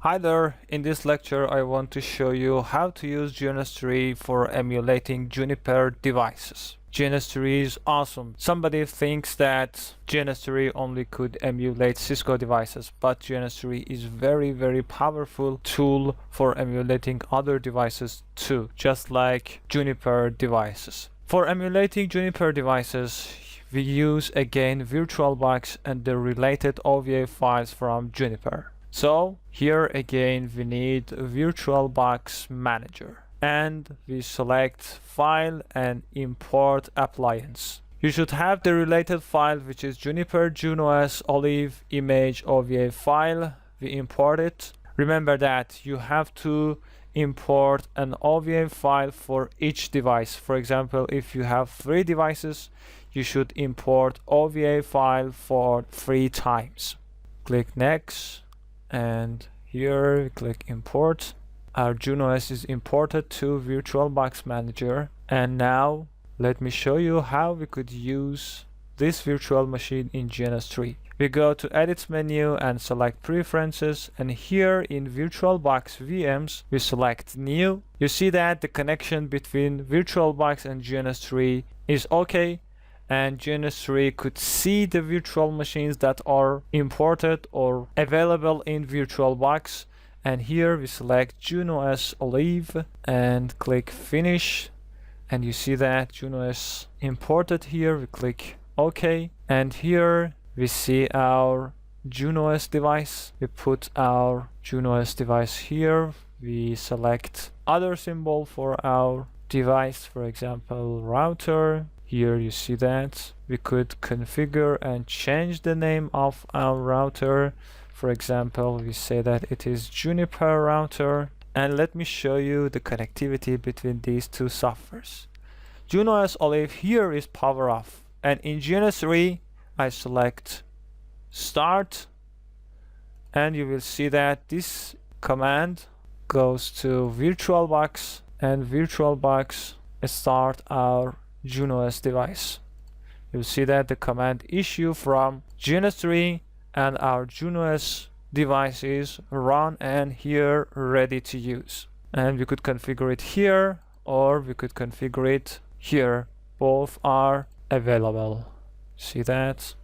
Hi there, in this lecture I want to show you how to use GNS3 for emulating Juniper devices. GNS3 is awesome. Somebody thinks that GNS3 only could emulate Cisco devices, but GNS3 is very powerful tool for emulating other devices too, just like Juniper devices. For emulating Juniper devices, we use again VirtualBox and the related OVA files from Juniper. So here again we need a VirtualBox manager and we select file and import appliance. You should have the related file, which is Juniper JUNOS Olive image OVA file. We import it. Remember that you have to import an OVA file for each device. For example, if you have 3 devices, you should import OVA file for 3 times. Click next. And here we click import. Our JUNOS is imported to VirtualBox Manager. And now let me show you how we could use this virtual machine in GNS3. We go to Edit menu and select Preferences, and here in VirtualBox VMs we select New. You see that the connection between VirtualBox and GNS3 is okay, and GNS3 could see the virtual machines that are imported or available in VirtualBox. And here we select JUNOS Olive and click Finish, and you see that JUNOS imported here. We click OK, and here we see our JUNOS device. We put our JUNOS device here. We select other symbol for our device, for example router. Here you see that we could configure and change the name of our router. For example, we say that it is Juniper router. And let me show you the connectivity between these two softwares. JUNOS Olive here is power off. And in GNS3, I select start. And you will see that this command goes to VirtualBox, and VirtualBox start our JUNOS device. You'll see that the command issue from GNS3 and our JUNOS device is run and here ready to use. And we could configure it here or we could configure it here. Both are available. See that?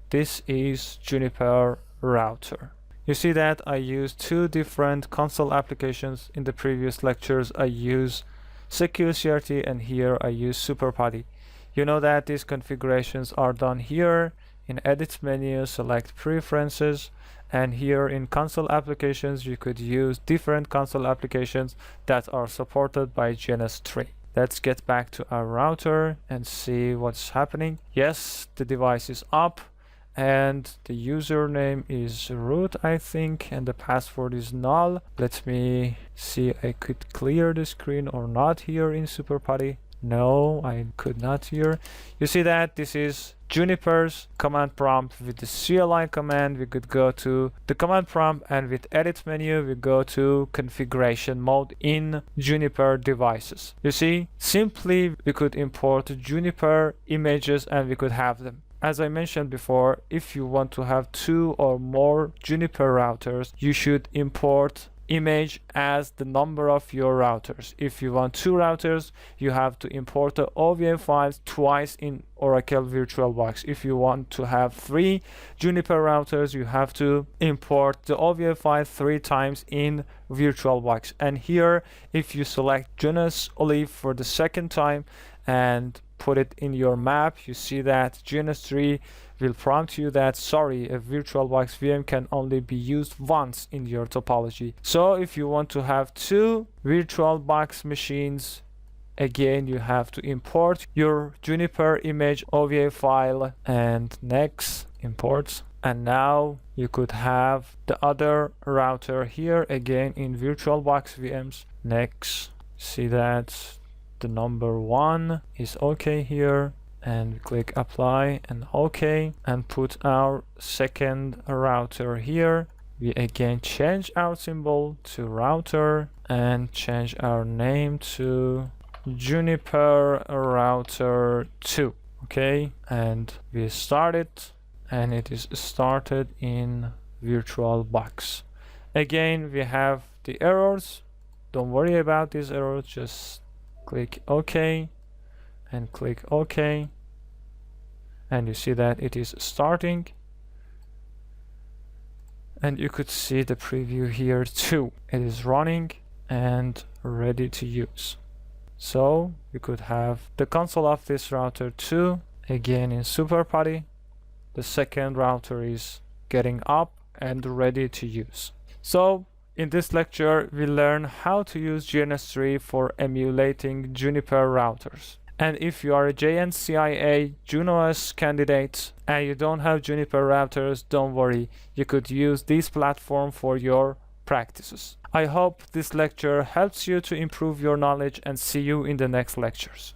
This is Juniper router. You see that I used 2 different console applications. In the previous lectures I used Secure CRT, and here I use SuperPutty. You know that these configurations are done here in Edit menu, select Preferences, and here in console applications you could use different console applications that are supported by GNS3. Let's get back to our router and see what's happening. Yes, the device is up and the username is root, I think, and the password is null. Let me see, I could clear the screen or not here in SuperPutty. No, I could not here. You see that this is Juniper's command prompt. With the CLI command we could go to the command prompt, and with Edit menu we go to configuration mode in Juniper devices. You see, simply we could import Juniper images and we could have them. As I mentioned before, if you want to have 2 or more Juniper routers, you should import image as the number of your routers. If you want 2 routers, you have to import the OVA files twice in Oracle VirtualBox. If you want to have 3 Juniper routers, you have to import the OVA file 3 times in VirtualBox. And here, if you select JUNOS Olive for the second time and put it in your map, you see that GNS3 will prompt you that sorry, a VirtualBox VM can only be used once in your topology. So if you want to have 2 VirtualBox machines, again you have to import your Juniper image OVA file and next import. And now you could have the other router here again in VirtualBox VMs. Next, see that the number 1 is okay here, and we click apply and OK, and put our second router here. We again change our symbol to router and change our name to Juniper router 2. Okay, and we start it, and it is started in VirtualBox. Again, we have the errors. Don't worry about these errors, just click OK and click OK, and you see that it is starting, and you could see the preview here too. It is running and ready to use. So you could have the console of this router too, again in SuperPuTTY. The second router is getting up and ready to use. So in this lecture, we learn how to use GNS3 for emulating Juniper routers. And if you are a JNCIA Junos candidate and you don't have Juniper routers, don't worry, you could use this platform for your practices. I hope this lecture helps you to improve your knowledge, and see you in the next lectures.